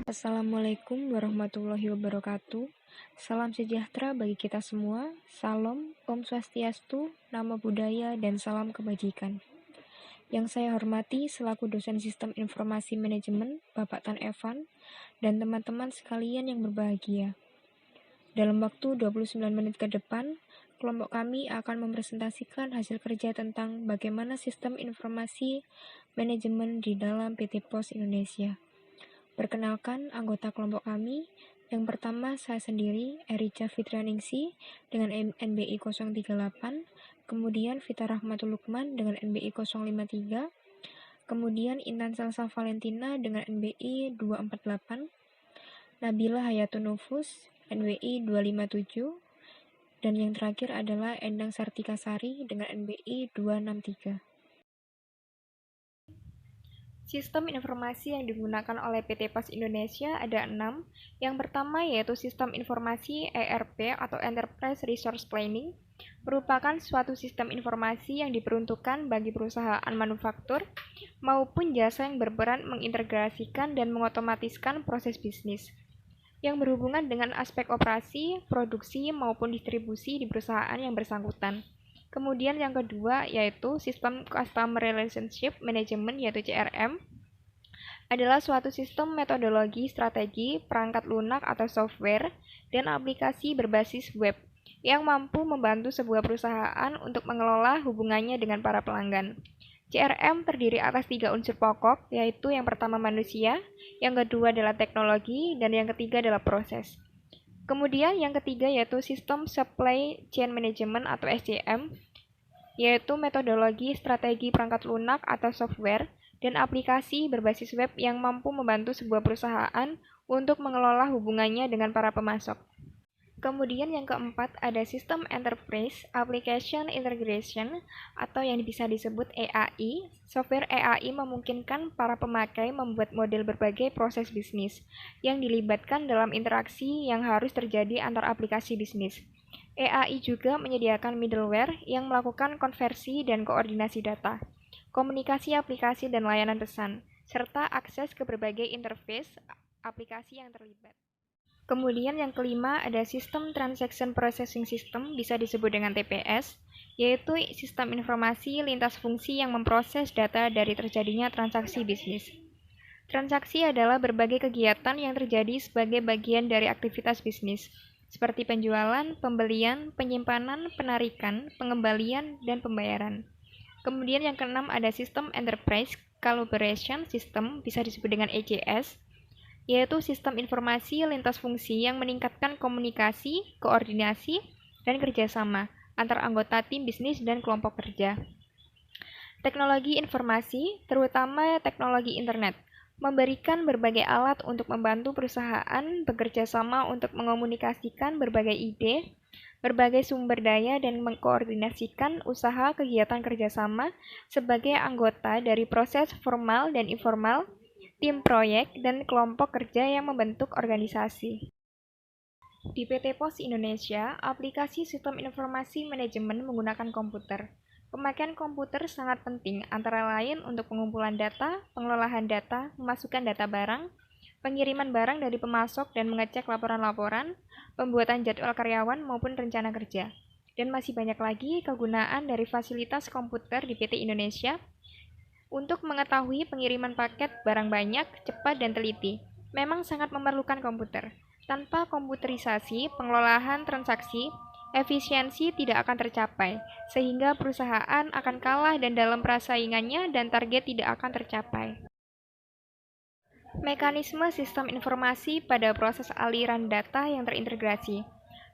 Assalamualaikum warahmatullahi wabarakatuh. Salam sejahtera bagi kita semua. Salam, Om Swastiastu, Namo Buddhaya, dan salam kebajikan. Yang saya hormati selaku dosen Sistem Informasi Manajemen, Bapak Tan Evan, dan teman-teman sekalian yang berbahagia. Dalam waktu 29 menit ke depan, kelompok kami akan mempresentasikan hasil kerja tentang bagaimana sistem informasi manajemen di dalam PT Pos Indonesia. Perkenalkan anggota kelompok kami. Yang pertama saya sendiri, Erica Fitrianingsi dengan NBI 038, kemudian Vita Rahmatul Lukman dengan NBI 053, kemudian Intan Salsa Valentina dengan NBI 248, Nabila Hayatun Nufus NBI 257, dan yang terakhir adalah Endang Sartika Sari dengan NBI 263. Sistem informasi yang digunakan oleh PT Pos Indonesia ada 6. Yang pertama yaitu Sistem Informasi ERP atau Enterprise Resource Planning, merupakan suatu sistem informasi yang diperuntukkan bagi perusahaan manufaktur maupun jasa yang berperan mengintegrasikan dan mengotomatiskan proses bisnis yang berhubungan dengan aspek operasi, produksi, maupun distribusi di perusahaan yang bersangkutan. Kemudian yang kedua yaitu Sistem Customer Relationship Management yaitu CRM, adalah suatu sistem metodologi strategi, perangkat lunak atau software, dan aplikasi berbasis web yang mampu membantu sebuah perusahaan untuk mengelola hubungannya dengan para pelanggan. CRM terdiri atas 3 unsur pokok, yaitu yang pertama manusia, yang kedua adalah teknologi, dan yang ketiga adalah proses. Kemudian yang ketiga yaitu Sistem Supply Chain Management atau SCM, yaitu metodologi strategi perangkat lunak atau software dan aplikasi berbasis web yang mampu membantu sebuah perusahaan untuk mengelola hubungannya dengan para pemasok. Kemudian yang keempat ada Sistem Enterprise Application Integration atau yang bisa disebut EAI. Software EAI memungkinkan para pemakai membuat model berbagai proses bisnis yang dilibatkan dalam interaksi yang harus terjadi antar aplikasi bisnis. EAI juga menyediakan middleware yang melakukan konversi dan koordinasi data, komunikasi aplikasi dan layanan pesan, serta akses ke berbagai interface aplikasi yang terlibat. Kemudian yang kelima ada Sistem Transaction Processing System, bisa disebut dengan TPS, yaitu sistem informasi lintas fungsi yang memproses data dari terjadinya transaksi bisnis. Transaksi adalah berbagai kegiatan yang terjadi sebagai bagian dari aktivitas bisnis, seperti penjualan, pembelian, penyimpanan, penarikan, pengembalian, dan pembayaran. Kemudian yang keenam ada Sistem Enterprise Collaboration System, bisa disebut dengan ECS, yaitu sistem informasi lintas fungsi yang meningkatkan komunikasi, koordinasi, dan kerjasama antar anggota tim bisnis dan kelompok kerja. Teknologi informasi, terutama teknologi internet, memberikan berbagai alat untuk membantu perusahaan bekerja sama untuk mengomunikasikan berbagai ide, berbagai sumber daya, dan mengkoordinasikan usaha kegiatan kerjasama sebagai anggota dari proses formal dan informal, tim proyek, dan kelompok kerja yang membentuk organisasi. Di PT Pos Indonesia, aplikasi sistem informasi manajemen menggunakan komputer. Pemakaian komputer sangat penting, antara lain untuk pengumpulan data, pengelolaan data, memasukkan data barang, pengiriman barang dari pemasok dan mengecek laporan-laporan, pembuatan jadwal karyawan maupun rencana kerja. Dan masih banyak lagi kegunaan dari fasilitas komputer di PT Indonesia untuk mengetahui pengiriman paket barang banyak, cepat, dan teliti. Memang sangat memerlukan komputer. Tanpa komputerisasi, pengelolaan transaksi, efisiensi tidak akan tercapai, sehingga perusahaan akan kalah dan dalam persaingannya dan target tidak akan tercapai. Mekanisme sistem informasi pada proses aliran data yang terintegrasi.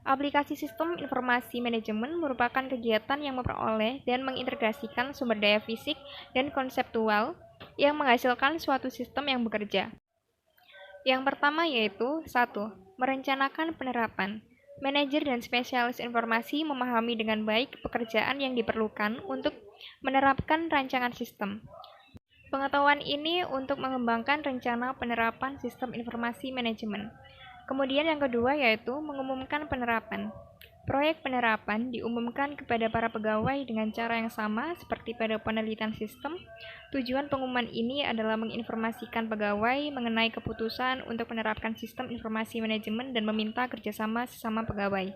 Aplikasi sistem informasi manajemen merupakan kegiatan yang memperoleh dan mengintegrasikan sumber daya fisik dan konseptual yang menghasilkan suatu sistem yang bekerja. Yang pertama yaitu 1. Merencanakan penerapan. Manajer dan spesialis informasi memahami dengan baik pekerjaan yang diperlukan untuk menerapkan rancangan sistem. Pengetahuan ini untuk mengembangkan rencana penerapan sistem informasi manajemen. Kemudian yang kedua yaitu mengumumkan penerapan. Proyek penerapan diumumkan kepada para pegawai dengan cara yang sama seperti pada penelitian sistem. Tujuan pengumuman ini adalah menginformasikan pegawai mengenai keputusan untuk menerapkan sistem informasi manajemen dan meminta kerjasama sesama pegawai.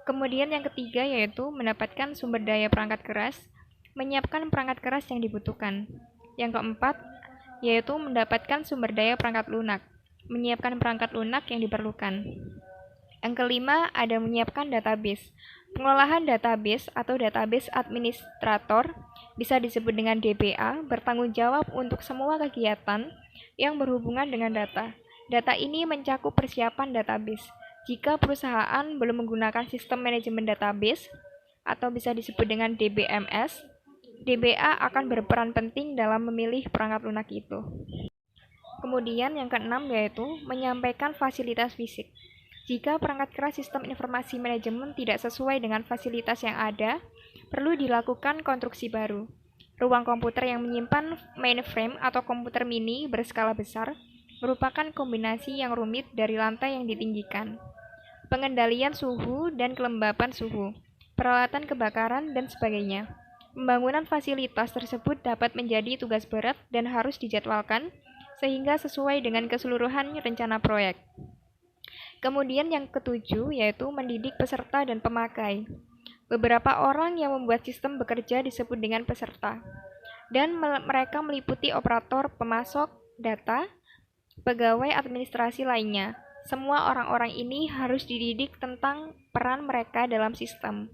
Kemudian yang ketiga yaitu mendapatkan sumber daya perangkat keras, menyiapkan perangkat keras yang dibutuhkan. Yang keempat yaitu mendapatkan sumber daya perangkat lunak, menyiapkan perangkat lunak yang diperlukan. Yang kelima, ada menyiapkan database. Pengolahan database atau database administrator bisa disebut dengan DBA, bertanggung jawab untuk semua kegiatan yang berhubungan dengan data. Data ini mencakup persiapan database. Jika perusahaan belum menggunakan sistem manajemen database, atau bisa disebut dengan DBMS, DBA akan berperan penting dalam memilih perangkat lunak itu. Kemudian yang keenam yaitu menyampaikan fasilitas fisik. Jika perangkat keras sistem informasi manajemen tidak sesuai dengan fasilitas yang ada, perlu dilakukan konstruksi baru. Ruang komputer yang menyimpan mainframe atau komputer mini berskala besar merupakan kombinasi yang rumit dari lantai yang ditinggikan. Pengendalian suhu dan kelembapan suhu, peralatan kebakaran, dan sebagainya. Pembangunan fasilitas tersebut dapat menjadi tugas berat dan harus dijadwalkan sehingga sesuai dengan keseluruhan rencana proyek. Kemudian yang ketujuh yaitu mendidik peserta dan pemakai. Beberapa orang yang membuat sistem bekerja disebut dengan peserta, dan mereka meliputi operator, pemasok data, pegawai administrasi lainnya. Semua orang-orang ini harus dididik tentang peran mereka dalam sistem.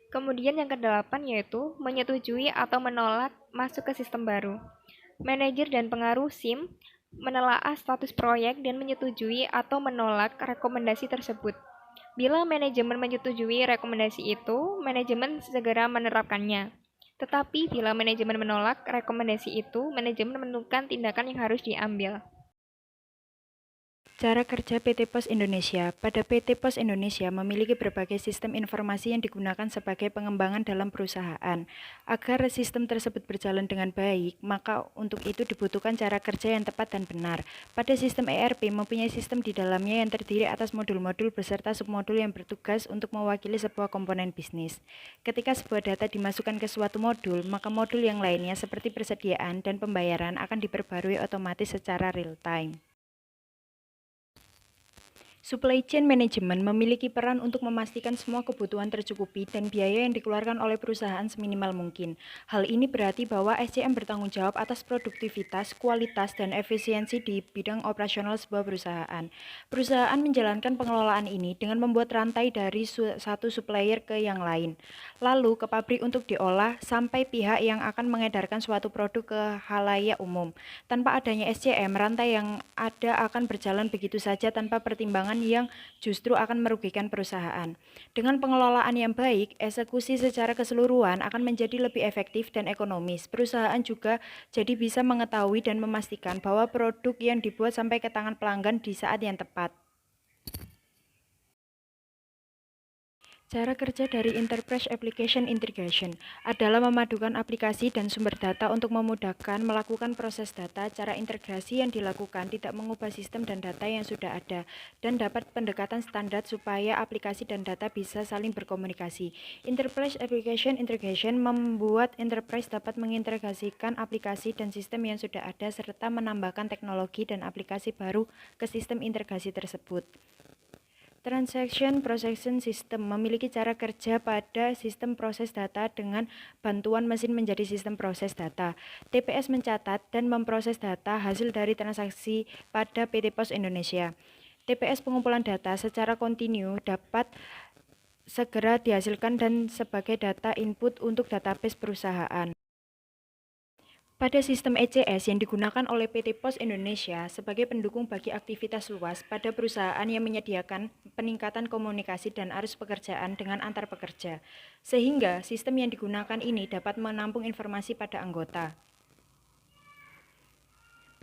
Kemudian yang kedelapan yaitu menyetujui atau menolak masuk ke sistem baru. Manajer dan pengaruh SIM menelaah status proyek dan menyetujui atau menolak rekomendasi tersebut. Bila manajemen menyetujui rekomendasi itu, manajemen segera menerapkannya. Tetapi bila manajemen menolak rekomendasi itu, manajemen menentukan tindakan yang harus diambil. Cara kerja PT Pos Indonesia. Pada PT Pos Indonesia memiliki berbagai sistem informasi yang digunakan sebagai pengembangan dalam perusahaan. Agar sistem tersebut berjalan dengan baik, maka untuk itu dibutuhkan cara kerja yang tepat dan benar. Pada sistem ERP mempunyai sistem di dalamnya yang terdiri atas modul-modul beserta submodul yang bertugas untuk mewakili sebuah komponen bisnis. Ketika sebuah data dimasukkan ke suatu modul, maka modul yang lainnya seperti persediaan dan pembayaran akan diperbarui otomatis secara real time. Supply chain management memiliki peran untuk memastikan semua kebutuhan tercukupi dan biaya yang dikeluarkan oleh perusahaan seminimal mungkin. Hal ini berarti bahwa SCM bertanggung jawab atas produktivitas, kualitas, dan efisiensi di bidang operasional sebuah perusahaan. Perusahaan menjalankan pengelolaan ini dengan membuat rantai dari satu supplier ke yang lain, lalu ke pabrik untuk diolah, sampai pihak yang akan mengedarkan suatu produk ke khalayak umum. Tanpa adanya SCM, rantai yang ada akan berjalan begitu saja tanpa pertimbangan yang justru akan merugikan perusahaan. Dengan pengelolaan yang baik, eksekusi secara keseluruhan akan menjadi lebih efektif dan ekonomis. Perusahaan juga jadi bisa mengetahui dan memastikan bahwa produk yang dibuat sampai ke tangan pelanggan di saat yang tepat. Cara kerja dari Enterprise Application Integration adalah memadukan aplikasi dan sumber data untuk memudahkan melakukan proses data. Cara integrasi yang dilakukan tidak mengubah sistem dan data yang sudah ada dan dapat pendekatan standar supaya aplikasi dan data bisa saling berkomunikasi. Enterprise Application Integration membuat enterprise dapat mengintegrasikan aplikasi dan sistem yang sudah ada serta menambahkan teknologi dan aplikasi baru ke sistem integrasi tersebut. Transaction Processing System memiliki cara kerja pada sistem proses data dengan bantuan mesin menjadi sistem proses data. TPS mencatat dan memproses data hasil dari transaksi pada PT Pos Indonesia. TPS pengumpulan data secara kontinu dapat segera dihasilkan dan sebagai data input untuk database perusahaan. Pada sistem ECS yang digunakan oleh PT Pos Indonesia sebagai pendukung bagi aktivitas luas pada perusahaan yang menyediakan peningkatan komunikasi dan arus pekerjaan dengan antar pekerja, sehingga sistem yang digunakan ini dapat menampung informasi pada anggota.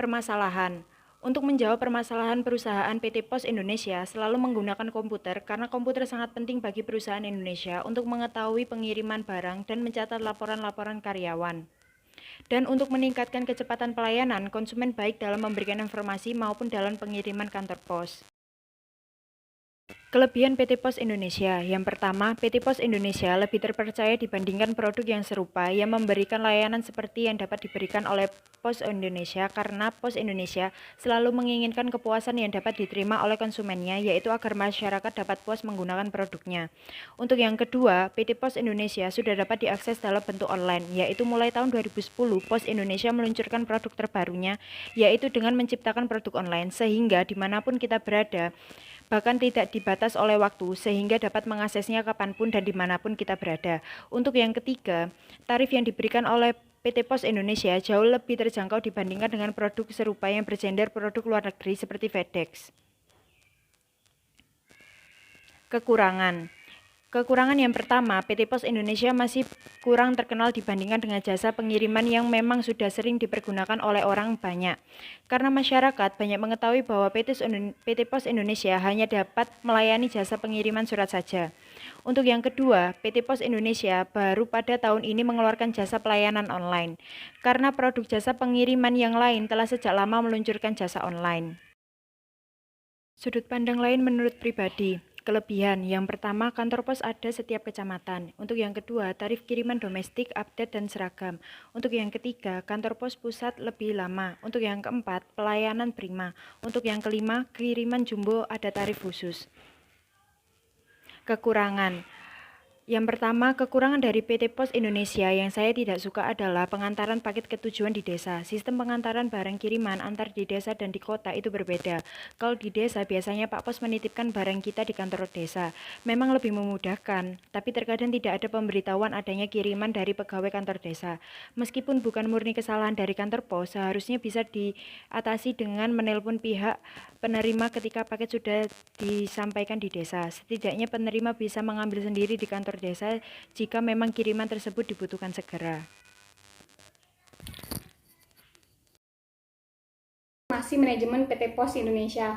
Permasalahan. Untuk menjawab permasalahan perusahaan PT Pos Indonesia selalu menggunakan komputer karena komputer sangat penting bagi perusahaan Indonesia untuk mengetahui pengiriman barang dan mencatat laporan-laporan karyawan. Dan untuk meningkatkan kecepatan pelayanan konsumen baik dalam memberikan informasi maupun dalam pengiriman kantor pos. Kelebihan PT Pos Indonesia. Yang pertama, PT Pos Indonesia lebih terpercaya dibandingkan produk yang serupa yang memberikan layanan seperti yang dapat diberikan oleh Pos Indonesia karena Pos Indonesia selalu menginginkan kepuasan yang dapat diterima oleh konsumennya, yaitu agar masyarakat dapat puas menggunakan produknya. Untuk yang kedua, PT Pos Indonesia sudah dapat diakses dalam bentuk online, yaitu mulai tahun 2010 Pos Indonesia meluncurkan produk terbarunya, yaitu dengan menciptakan produk online, sehingga dimanapun kita berada, bahkan tidak dibatas oleh waktu sehingga dapat mengaksesnya kapanpun dan dimanapun kita berada. Untuk yang ketiga, tarif yang diberikan oleh PT Pos Indonesia jauh lebih terjangkau dibandingkan dengan produk serupa yang bersender produk luar negeri seperti FedEx. Kekurangan yang pertama, PT Pos Indonesia masih kurang terkenal dibandingkan dengan jasa pengiriman yang memang sudah sering dipergunakan oleh orang banyak. Karena masyarakat banyak mengetahui bahwa PT Pos Indonesia hanya dapat melayani jasa pengiriman surat saja. Untuk yang kedua, PT Pos Indonesia baru pada tahun ini mengeluarkan jasa pelayanan online. Karena produk jasa pengiriman yang lain telah sejak lama meluncurkan jasa online. Sudut pandang lain menurut pribadi. Kelebihan, yang pertama kantor pos ada setiap kecamatan. Untuk yang kedua, tarif kiriman domestik, update dan seragam. Untuk yang ketiga, kantor pos pusat lebih lama. Untuk yang keempat, pelayanan prima. Untuk yang kelima, kiriman jumbo ada tarif khusus. Kekurangan. Yang pertama, kekurangan dari PT Pos Indonesia yang saya tidak suka adalah pengantaran paket ke tujuan di desa. Sistem pengantaran barang kiriman antar di desa dan di kota itu berbeda. Kalau di desa biasanya Pak Pos menitipkan barang kita di kantor desa. Memang lebih memudahkan, tapi terkadang tidak ada pemberitahuan adanya kiriman dari pegawai kantor desa. Meskipun bukan murni kesalahan dari kantor pos, seharusnya bisa diatasi dengan menelpon pihak penerima ketika paket sudah disampaikan di desa. Setidaknya penerima bisa mengambil sendiri di kantor desa jika memang kiriman tersebut dibutuhkan segera. Informasi Manajemen PT Pos Indonesia.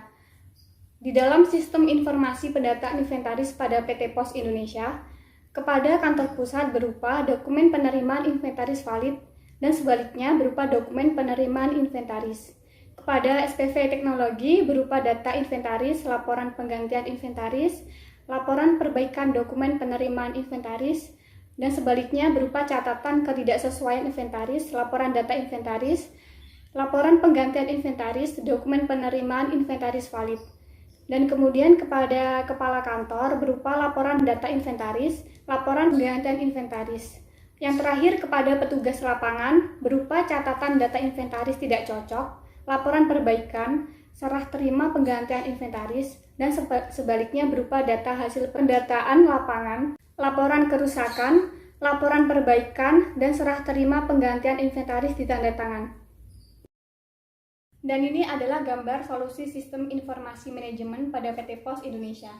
Di dalam sistem informasi pendataan inventaris pada PT Pos Indonesia, kepada kantor pusat berupa dokumen penerimaan inventaris valid dan sebaliknya berupa dokumen penerimaan inventaris. Kepada SPV Teknologi berupa data inventaris, laporan penggantian inventaris, laporan perbaikan dokumen penerimaan inventaris, dan sebaliknya berupa catatan ketidaksesuaian inventaris, laporan data inventaris, laporan penggantian inventaris, dokumen penerimaan inventaris valid. Dan kemudian kepada kepala kantor berupa laporan data inventaris, laporan penggantian inventaris. Yang terakhir kepada petugas lapangan berupa catatan data inventaris tidak cocok, laporan perbaikan, serah terima penggantian inventaris, dan sebaliknya berupa data hasil pendataan lapangan, laporan kerusakan, laporan perbaikan, dan serah terima penggantian inventaris ditanda tangan. Dan ini adalah gambar solusi sistem informasi manajemen pada PT Pos Indonesia.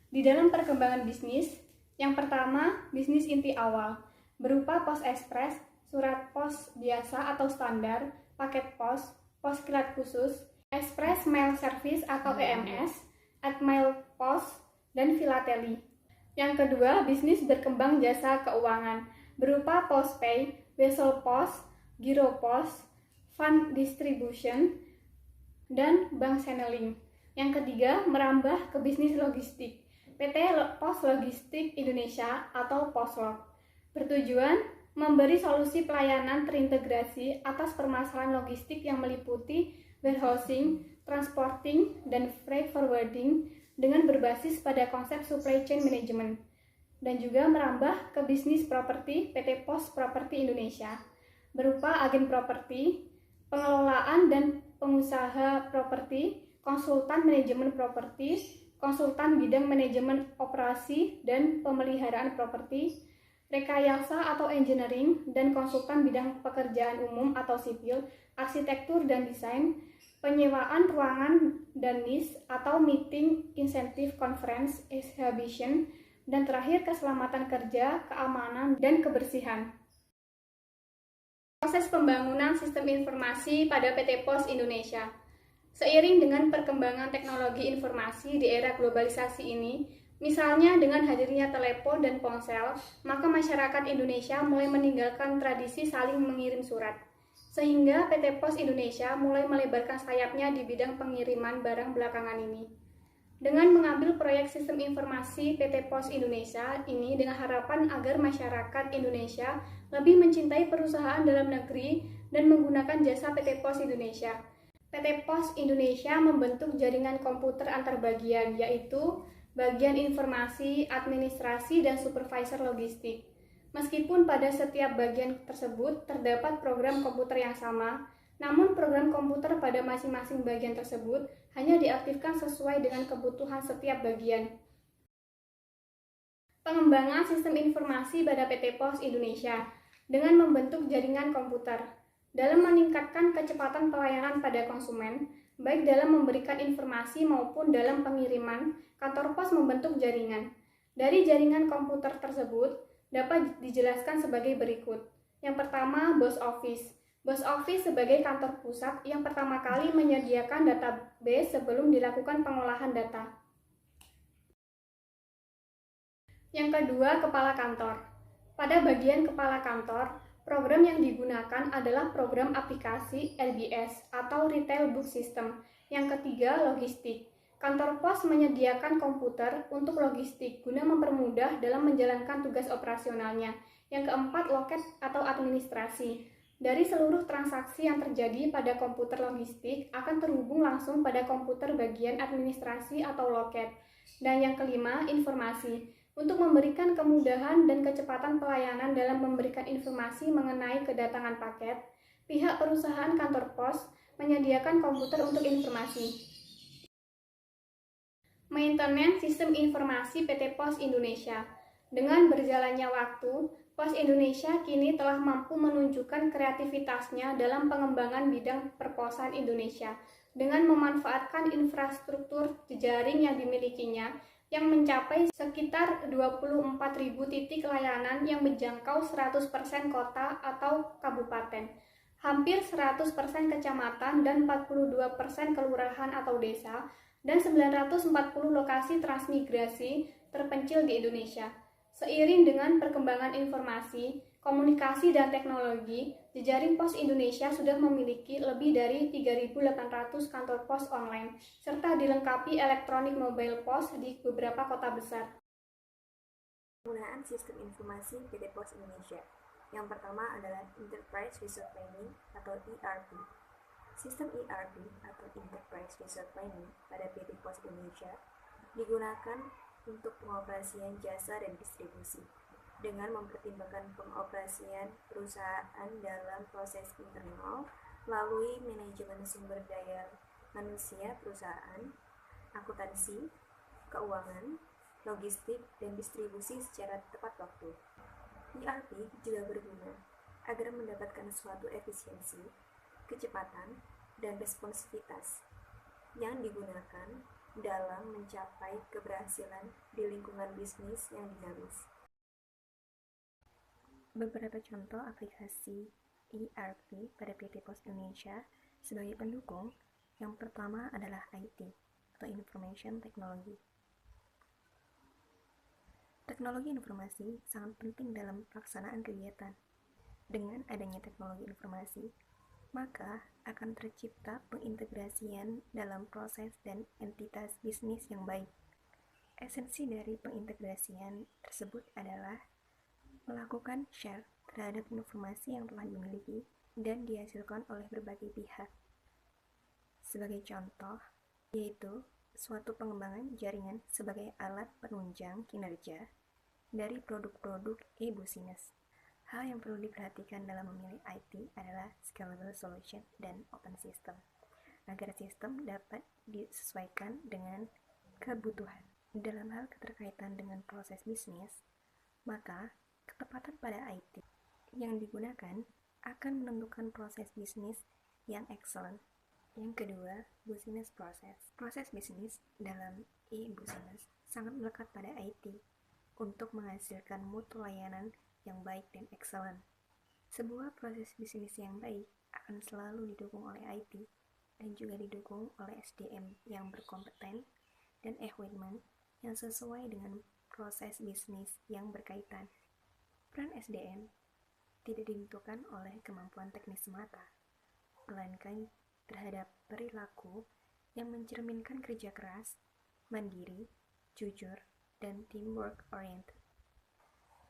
Di dalam perkembangan bisnis, yang pertama, bisnis inti awal, berupa pos ekspres, surat pos biasa atau standar, paket pos, pos kilat khusus, Express Mail Service atau EMS, Mail Post, dan Filateli. Yang kedua, bisnis berkembang jasa keuangan, berupa Postpay, Wesel Post, Giro Post, Fund Distribution, dan Bank Channeling. Yang ketiga, merambah ke bisnis logistik, PT Pos Logistik Indonesia atau Poslog, bertujuan memberi solusi pelayanan terintegrasi atas permasalahan logistik yang meliputi warehousing, transporting, dan freight forwarding dengan berbasis pada konsep supply chain management, dan juga merambah ke bisnis properti PT Pos Properti Indonesia, berupa agen properti, pengelolaan dan pengusaha properti, konsultan manajemen properti, konsultan bidang manajemen operasi dan pemeliharaan properti, rekayasa atau engineering, dan konsultan bidang pekerjaan umum atau sipil, arsitektur dan desain, penyewaan ruangan dan NIS atau meeting, insentif, conference, exhibition, dan terakhir keselamatan kerja, keamanan, dan kebersihan. Proses pembangunan sistem informasi pada PT Pos Indonesia. Seiring dengan perkembangan teknologi informasi di era globalisasi ini, misalnya dengan hadirnya telepon dan ponsel, maka masyarakat Indonesia mulai meninggalkan tradisi saling mengirim surat. Sehingga PT Pos Indonesia mulai melebarkan sayapnya di bidang pengiriman barang belakangan ini. Dengan mengambil proyek sistem informasi PT Pos Indonesia ini dengan harapan agar masyarakat Indonesia lebih mencintai perusahaan dalam negeri dan menggunakan jasa PT Pos Indonesia. PT Pos Indonesia membentuk jaringan komputer antar bagian, yaitu bagian informasi, administrasi, dan supervisor logistik. Meskipun pada setiap bagian tersebut terdapat program komputer yang sama, namun program komputer pada masing-masing bagian tersebut hanya diaktifkan sesuai dengan kebutuhan setiap bagian. Pengembangan sistem informasi pada PT Pos Indonesia dengan membentuk jaringan komputer dalam meningkatkan kecepatan pelayanan pada konsumen, baik dalam memberikan informasi maupun dalam pengiriman. Kantor pos membentuk jaringan. Dari jaringan komputer tersebut dapat dijelaskan sebagai berikut. Yang pertama, BOS Office. BOS Office sebagai kantor pusat yang pertama kali menyediakan database sebelum dilakukan pengolahan data. Yang kedua, kepala kantor. Pada bagian kepala kantor, program yang digunakan adalah program aplikasi LBS atau Retail Book System. Yang ketiga, logistik. Kantor pos menyediakan komputer untuk logistik guna mempermudah dalam menjalankan tugas operasionalnya. Yang keempat, loket atau administrasi. Dari seluruh transaksi yang terjadi pada komputer logistik akan terhubung langsung pada komputer bagian administrasi atau loket. Dan yang kelima, informasi. Untuk memberikan kemudahan dan kecepatan pelayanan dalam memberikan informasi mengenai kedatangan paket, pihak perusahaan kantor pos menyediakan komputer untuk informasi. Maintenance Sistem Informasi PT Pos Indonesia. Dengan berjalannya waktu, Pos Indonesia kini telah mampu menunjukkan kreativitasnya dalam pengembangan bidang perposan Indonesia dengan memanfaatkan infrastruktur jejaring yang dimilikinya yang mencapai sekitar 24.000 titik layanan yang menjangkau 100% kota atau kabupaten, hampir 100% kecamatan dan 42% kelurahan atau desa, dan 940 lokasi transmigrasi terpencil di Indonesia. Seiring dengan perkembangan informasi, komunikasi, dan teknologi, jejaring Pos Indonesia sudah memiliki lebih dari 3.800 kantor pos online, serta dilengkapi elektronik mobile pos di beberapa kota besar. Penggunaan sistem informasi PT Pos Indonesia. Yang pertama adalah Enterprise Resource Planning atau ERP. Sistem ERP atau Enterprise Resource Planning pada PT Pos Indonesia digunakan untuk pengoperasian jasa dan distribusi dengan mempertimbangkan pengoperasian perusahaan dalam proses internal melalui manajemen sumber daya manusia perusahaan, akuntansi, keuangan, logistik, dan distribusi secara tepat waktu. ERP juga berguna agar mendapatkan suatu efisiensi, kecepatan, dan responsivitas yang digunakan dalam mencapai keberhasilan di lingkungan bisnis yang dinamis. Beberapa contoh aplikasi ERP pada PT Pos Indonesia sebagai pendukung, yang pertama adalah IT atau Information Technology. Teknologi informasi sangat penting dalam pelaksanaan kegiatan. Dengan adanya teknologi informasi, maka akan tercipta pengintegrasian dalam proses dan entitas bisnis yang baik. Esensi dari pengintegrasian tersebut adalah melakukan share terhadap informasi yang telah dimiliki dan dihasilkan oleh berbagai pihak. Sebagai contoh, yaitu suatu pengembangan jaringan sebagai alat penunjang kinerja dari produk-produk e-business. Hal yang perlu diperhatikan dalam memilih IT adalah scalable solution dan open system, agar sistem dapat disesuaikan dengan kebutuhan. Dalam hal keterkaitan dengan proses bisnis, maka ketepatan pada IT yang digunakan akan menentukan proses bisnis yang excellent. Yang kedua, business process. Proses bisnis dalam e-business sangat melekat pada IT untuk menghasilkan mutu layanan yang baik dan excellent. Sebuah proses bisnis yang baik akan selalu didukung oleh IT dan juga didukung oleh SDM yang berkompeten dan equipment yang sesuai dengan proses bisnis yang berkaitan. Peran SDM tidak ditentukan oleh kemampuan teknis semata, melainkan terhadap perilaku yang mencerminkan kerja keras, mandiri, jujur, dan teamwork oriented.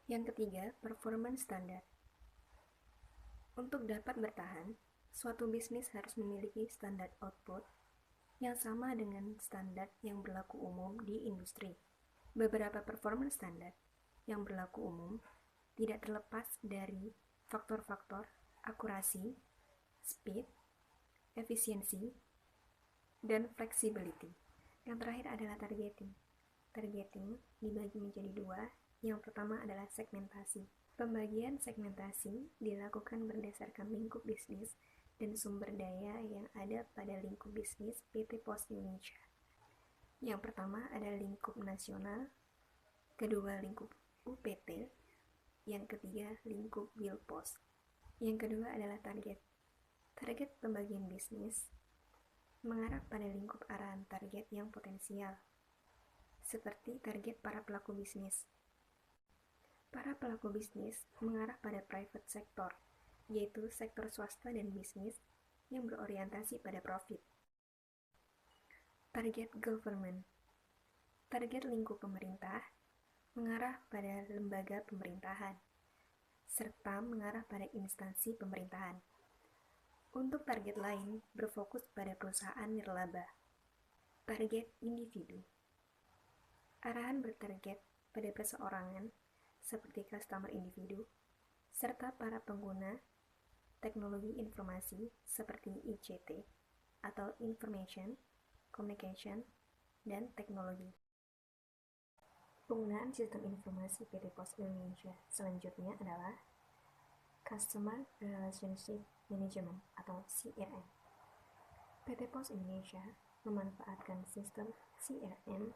Yang ketiga, performance standard. Untuk dapat bertahan, suatu bisnis harus memiliki standar output yang sama dengan standar yang berlaku umum di industri. Beberapa performance standard yang berlaku umum tidak terlepas dari faktor-faktor akurasi, speed, efisiensi, dan flexibility. Yang terakhir adalah targeting. Targeting dibagi menjadi dua. Yang pertama adalah segmentasi. Pembagian segmentasi dilakukan berdasarkan lingkup bisnis dan sumber daya yang ada pada lingkup bisnis PT Pos Indonesia. Yang pertama adalah lingkup nasional, kedua lingkup UPT, yang ketiga lingkup Wilpos. Yang kedua adalah target. Target pembagian bisnis mengarah pada lingkup arahan target yang potensial, seperti target para pelaku bisnis. Para pelaku bisnis mengarah pada private sector, yaitu sektor swasta dan bisnis yang berorientasi pada profit. Target government. Target lingkup pemerintah mengarah pada lembaga pemerintahan, serta mengarah pada instansi pemerintahan. Untuk target lain berfokus pada perusahaan nirlaba. Target individu. Arahan bertarget pada perseorangan seperti customer individu, serta para pengguna teknologi informasi seperti ICT atau Information, Communication, dan Teknologi. Penggunaan sistem informasi PT Pos Indonesia selanjutnya adalah Customer Relationship Management atau CRM. PT Pos Indonesia memanfaatkan sistem CRM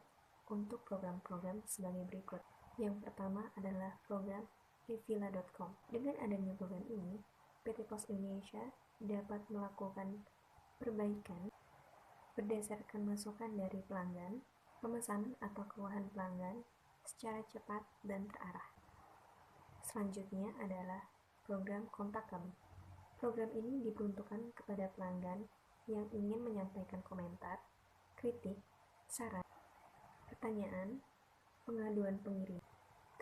untuk program-program sebagai berikut. Yang pertama adalah program evila.com. Dengan adanya program ini, PT Pos Indonesia dapat melakukan perbaikan berdasarkan masukan dari pelanggan, pemesanan atau keluhan pelanggan secara cepat dan terarah. Selanjutnya adalah program kontak kami. Program ini diperuntukkan kepada pelanggan yang ingin menyampaikan komentar, kritik, saran, pertanyaan, pengaduan pengirim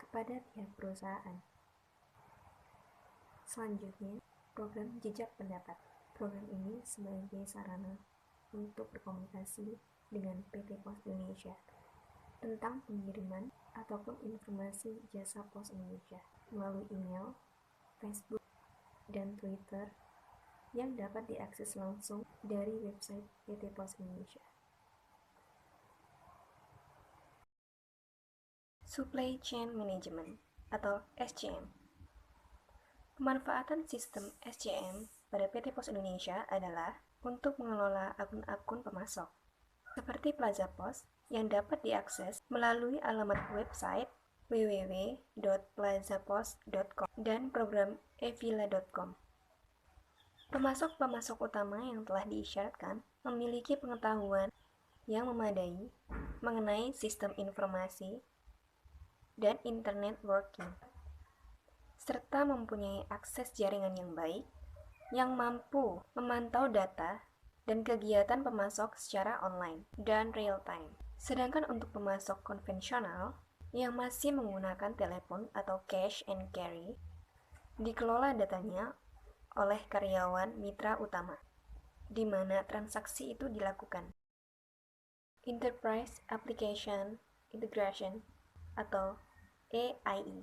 kepada pihak perusahaan. Selanjutnya, program jejak pendapat. Program ini sebagai sarana untuk berkomunikasi dengan PT Pos Indonesia tentang pengiriman ataupun informasi jasa Pos Indonesia melalui email, Facebook, dan Twitter yang dapat diakses langsung dari website PT Pos Indonesia. Supply Chain Management atau SCM. Pemanfaatan sistem SCM pada PT Pos Indonesia adalah untuk mengelola akun-akun pemasok, seperti Plaza Pos yang dapat diakses melalui alamat website www.plazapos.com dan program evila.com. Pemasok-pemasok utama yang telah diisyaratkan memiliki pengetahuan yang memadai mengenai sistem informasi dan internet working, serta mempunyai akses jaringan yang baik yang mampu memantau data dan kegiatan pemasok secara online dan real time. Sedangkan untuk pemasok konvensional yang masih menggunakan telepon atau cash and carry, dikelola datanya oleh karyawan mitra utama, di mana transaksi itu dilakukan. Enterprise Application Integration atau EII.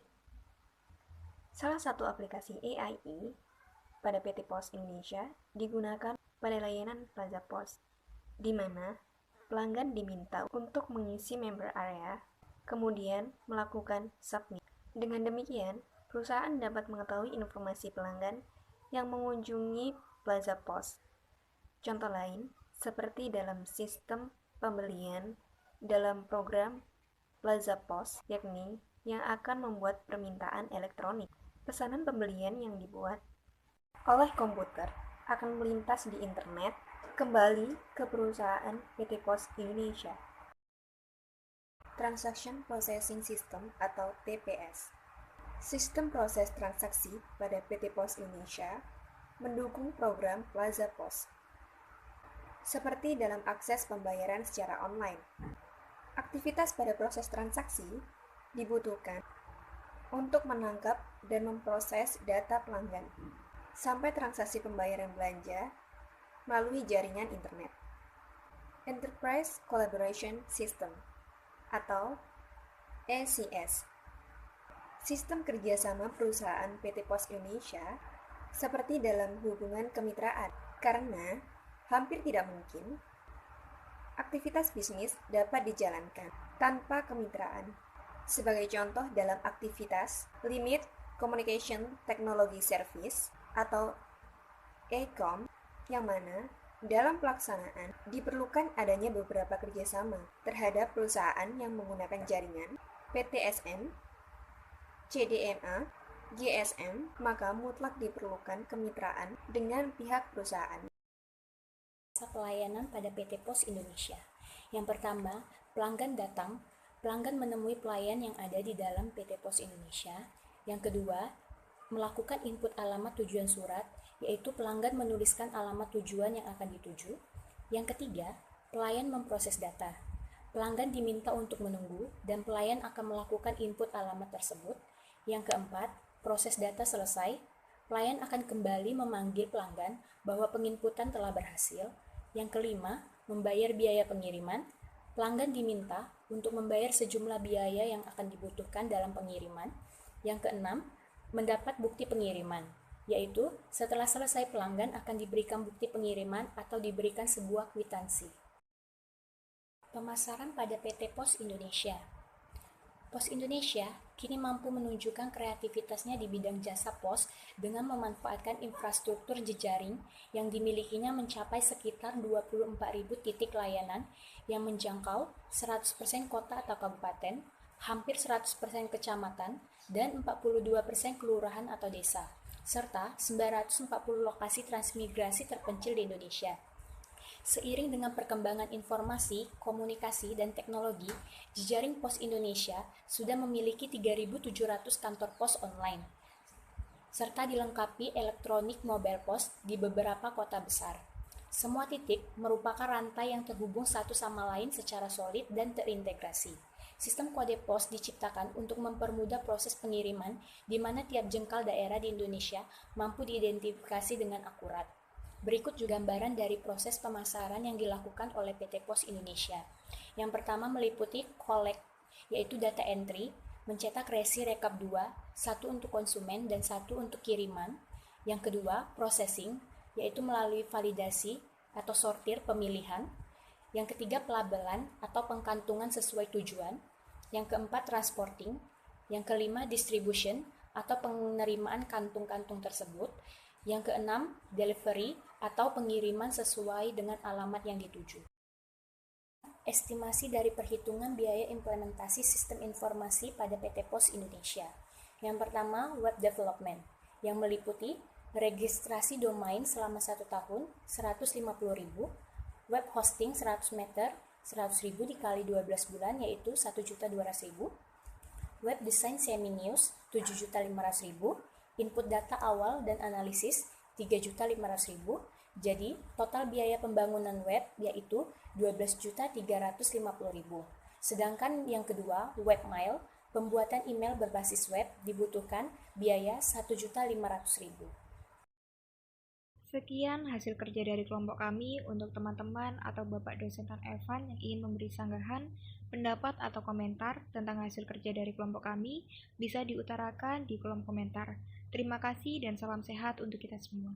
Salah satu aplikasi EII pada PT Pos Indonesia digunakan pada layanan Plaza Pos, di mana pelanggan diminta untuk mengisi member area, kemudian melakukan submit. Dengan demikian, perusahaan dapat mengetahui informasi pelanggan yang mengunjungi Plaza Pos. Contoh lain, seperti dalam sistem pembelian dalam program Plaza Pos, yakni yang akan membuat permintaan elektronik. Pesanan pembelian yang dibuat oleh komputer akan melintas di internet kembali ke perusahaan PT Pos Indonesia. Transaction Processing System atau TPS. Sistem proses transaksi pada PT Pos Indonesia mendukung program Plaza Pos, seperti dalam akses pembayaran secara online, Aktivitas pada proses transaksi dibutuhkan untuk menangkap dan memproses data pelanggan sampai transaksi pembayaran belanja melalui jaringan internet. Enterprise Collaboration System atau ECS. Sistem kerjasama perusahaan PT Pos Indonesia seperti dalam hubungan kemitraan, karena hampir tidak mungkin aktivitas bisnis dapat dijalankan tanpa kemitraan. Sebagai contoh dalam aktivitas Limit Communication Technology Service atau ECOM, yang mana dalam pelaksanaan diperlukan adanya beberapa kerjasama terhadap perusahaan yang menggunakan jaringan PTSN, CDMA, GSM, maka mutlak diperlukan kemitraan dengan pihak perusahaan. Pelayanan pada PT Pos Indonesia. Yang pertama, pelanggan datang, pelanggan menemui pelayan yang ada di dalam PT Pos Indonesia. Yang kedua, melakukan input alamat tujuan surat, yaitu pelanggan menuliskan alamat tujuan yang akan dituju. Yang ketiga, pelayan memproses data. Pelanggan diminta untuk menunggu dan pelayan akan melakukan input alamat tersebut. Yang keempat, proses data selesai, pelayan akan kembali memanggil pelanggan bahwa penginputan telah berhasil. Yang kelima, membayar biaya pengiriman. Pelanggan diminta untuk membayar sejumlah biaya yang akan dibutuhkan dalam pengiriman. Yang keenam, mendapat bukti pengiriman, yaitu setelah selesai pelanggan akan diberikan bukti pengiriman atau diberikan sebuah kwitansi. Pemasaran pada PT Pos Indonesia. Pos Indonesia kini mampu menunjukkan kreativitasnya di bidang jasa pos dengan memanfaatkan infrastruktur jejaring yang dimilikinya mencapai sekitar 24.000 titik layanan yang menjangkau 100% kota atau kabupaten, hampir 100% kecamatan, dan 42% kelurahan atau desa, serta 940 lokasi transmigrasi terpencil di Indonesia. Seiring dengan perkembangan informasi, komunikasi, dan teknologi, jejaring Pos Indonesia sudah memiliki 3.700 kantor pos online, serta dilengkapi elektronik mobile pos di beberapa kota besar. Semua titik merupakan rantai yang terhubung satu sama lain secara solid dan terintegrasi. Sistem kode pos diciptakan untuk mempermudah proses pengiriman, di mana tiap jengkal daerah di Indonesia mampu diidentifikasi dengan akurat. Berikut juga gambaran dari proses pemasaran yang dilakukan oleh PT Pos Indonesia. Yang pertama meliputi collect, yaitu data entry, mencetak resi rekap 2, satu untuk konsumen dan satu untuk kiriman. Yang kedua, processing, yaitu melalui validasi atau sortir pemilihan. Yang ketiga, pelabelan atau pengkantungan sesuai tujuan. Yang keempat, transporting. Yang kelima, distribution atau penerimaan kantung-kantung tersebut. Yang keenam, delivery atau pengiriman sesuai dengan alamat yang dituju. Estimasi dari perhitungan biaya implementasi sistem informasi pada PT Pos Indonesia. Yang pertama, web development, yang meliputi registrasi domain selama 1 tahun, 150.000, web hosting 100 meter, 100.000 dikali 12 bulan, yaitu 1.200.000, web design semi-news 7.500.000, input data awal dan analisis 3.500.000. Jadi, total biaya pembangunan web yaitu 12.350.000. Sedangkan yang kedua, webmail, pembuatan email berbasis web dibutuhkan biaya 1.500.000. Sekian hasil kerja dari kelompok kami. Untuk teman-teman atau Bapak dosen Tan Evan yang ingin memberi sanggahan, pendapat atau komentar tentang hasil kerja dari kelompok kami bisa diutarakan di kolom komentar. Terima kasih dan salam sehat untuk kita semua.